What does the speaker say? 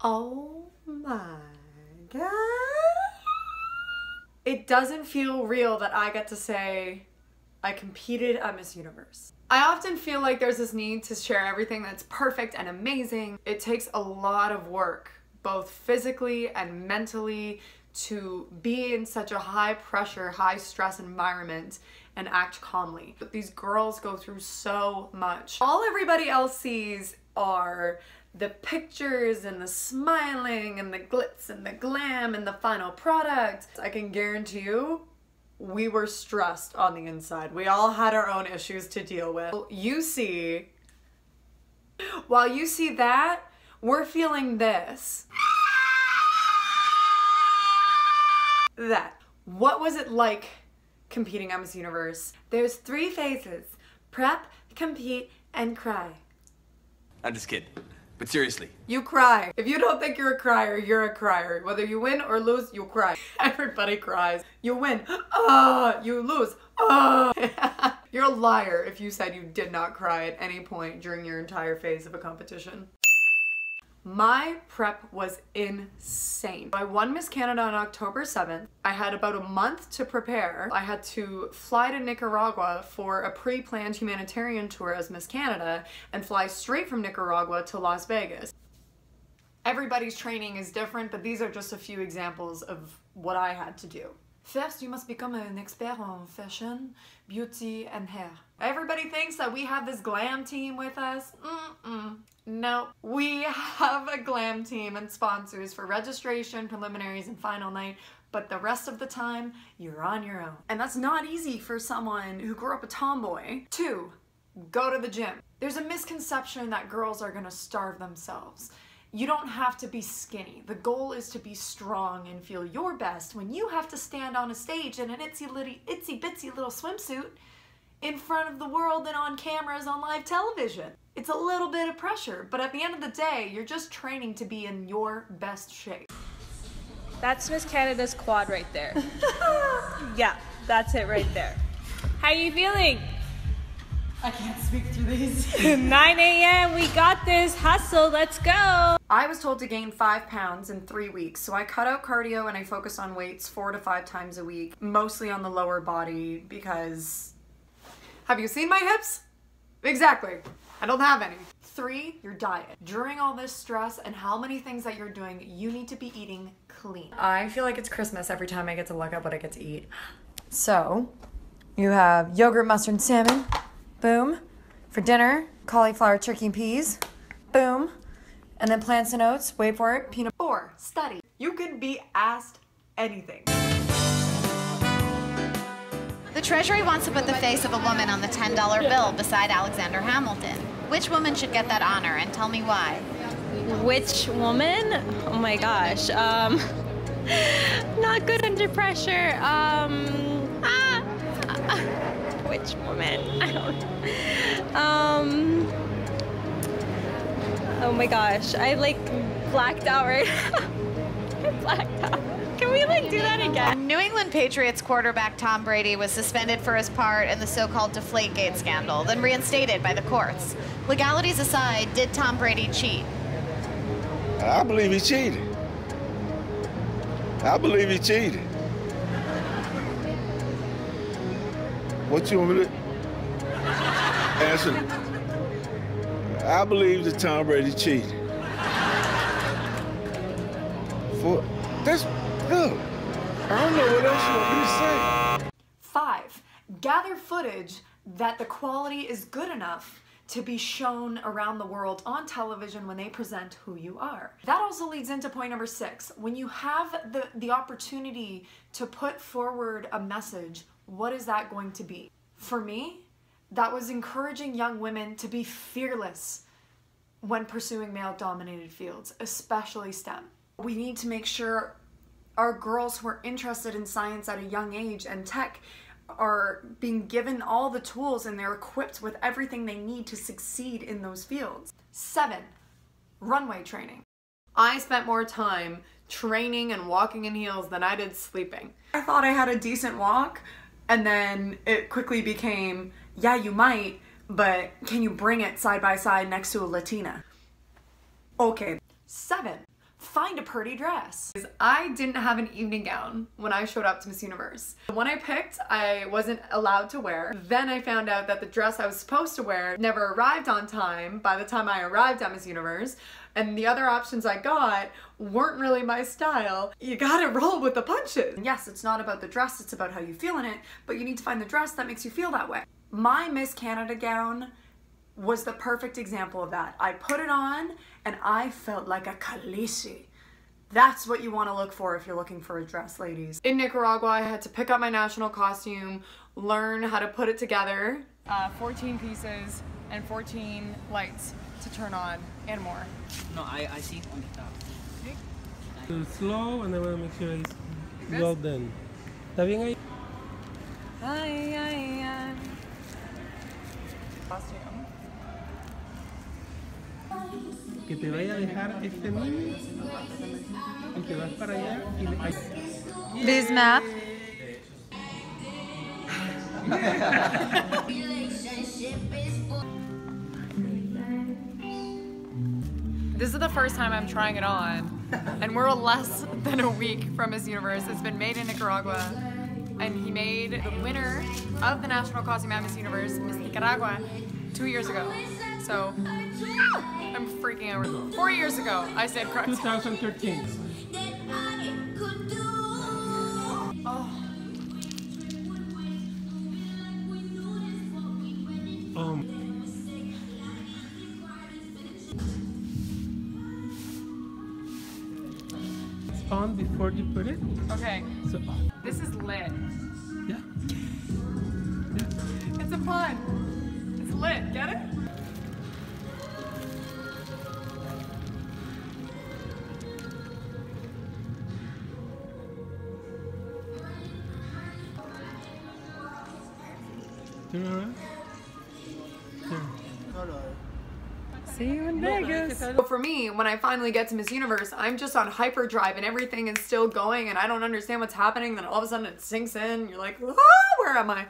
Oh my God. It doesn't feel real that I get to say I competed at Miss Universe. I often feel like there's this need to share everything that's perfect and amazing. It takes a lot of work, both physically and mentally, to be in such a high pressure, high stress environment and act calmly. But these girls go through so much. All everybody else sees are the pictures and the smiling and the glitz and the glam and the final product. I can guarantee you, we were stressed on the inside. We all had our own issues to deal with. While you see that, we're feeling this. That. What was it like competing at Miss Universe? There's 3 phases: prep, compete, and cry. I'm just kidding. But seriously. You cry. If you don't think you're a crier, you're a crier. Whether you win or lose, you'll cry. Everybody cries. You win. You lose. You're a liar if you said you did not cry at any point during your entire phase of a competition. My prep was insane. I won Miss Canada on October 7th. I had about a month to prepare. I had to fly to Nicaragua for a pre-planned humanitarian tour as Miss Canada and fly straight from Nicaragua to Las Vegas. Everybody's training is different, but these are just a few examples of what I had to do. First, you must become an expert on fashion, beauty, and hair. Everybody thinks that we have this glam team with us. No, we have a glam team and sponsors for registration, preliminaries, and final night, but the rest of the time, you're on your own. And that's not easy for someone who grew up a tomboy. 2, go to the gym. There's a misconception that girls are gonna starve themselves. You don't have to be skinny. The goal is to be strong and feel your best when you have to stand on a stage in an itsy bitsy little swimsuit in front of the world and on cameras on live television. It's a little bit of pressure, but at the end of the day, you're just training to be in your best shape. That's Miss Canada's quad right there. Yeah, that's it right there. How are you feeling? I can't speak through these. 9 a.m. We got this. Hustle. Let's go. I was told to gain 5 pounds in 3 weeks, so I cut out cardio and I focus on weights 4 to 5 times a week, mostly on the lower body because... Have you seen my hips? Exactly. I don't have any. 3, your diet. During all this stress and how many things that you're doing, you need to be eating clean. I feel like it's Christmas every time I get to look up what I get to eat. So, you have yogurt, mustard, and salmon. Boom. For dinner, cauliflower, turkey, and peas. Boom. And then plants and oats. Wait for it. Peanut. 4, study. You could be asked anything. The Treasury wants to put the face of a woman on the $10 bill beside Alexander Hamilton. Which woman should get that honor, and tell me why? Which woman? Oh my gosh. Not good under pressure. Which woman? I don't know. Oh my gosh. I like blacked out right now. I blacked out. Can we like do that again? New England Patriots quarterback Tom Brady was suspended for his part in the so-called Deflategate scandal, then reinstated by the courts. Legalities aside, did Tom Brady cheat? I believe he cheated. I believe he cheated. What you want me to answer? I believe that Tom Brady cheated. Look, I don't know what else you want me to say. 5, gather footage that the quality is good enough to be shown around the world on television when they present who you are. That also leads into point number 6. When you have the opportunity to put forward a message, what is that going to be? For me, that was encouraging young women to be fearless when pursuing male-dominated fields, especially STEM. We need to make sure our girls who are interested in science at a young age and tech are being given all the tools and they're equipped with everything they need to succeed in those fields. 7, runway training. I spent more time training and walking in heels than I did sleeping. I thought I had a decent walk, and then it quickly became, yeah, you might, but can you bring it side by side next to a Latina? Okay. 7, find a pretty dress. I didn't have an evening gown when I showed up to Miss Universe. The one I picked, I wasn't allowed to wear. Then I found out that the dress I was supposed to wear never arrived on time by the time I arrived at Miss Universe. And the other options I got weren't really my style. You gotta roll with the punches. Yes, it's not about the dress, it's about how you feel in it, but you need to find the dress that makes you feel that way. My Miss Canada gown was the perfect example of that. I put it on and I felt like a Khaleesi. That's what you want to look for if you're looking for a dress, ladies. In Nicaragua, I had to pick up my national costume, learn how to put it together. 14 pieces and 14 lights to turn on and more. No, I see on the top. Too slow, and I want to make sure it's well done. ¿Está bien ahí? Costume. Que te vaya a dejar este niño y te vas para allá y le... Bismap. This is the first time I'm trying it on, and we're less than a week from Miss Universe. It's been made in Nicaragua, and he made the winner of the national costume at Miss Universe, Miss Nicaragua, 2 years ago. So, I'm freaking out. 4 years ago, I said correct. 2013. Oh. It's on before you put it. Okay, So, this is lit. yeah. It's a pun. It's lit, get it? Turn around. Turn. See you in Vegas. But for me, when I finally get to Miss Universe, I'm just on hyperdrive and everything is still going and I don't understand what's happening. Then all of a sudden it sinks in. You're like, ah, where am I?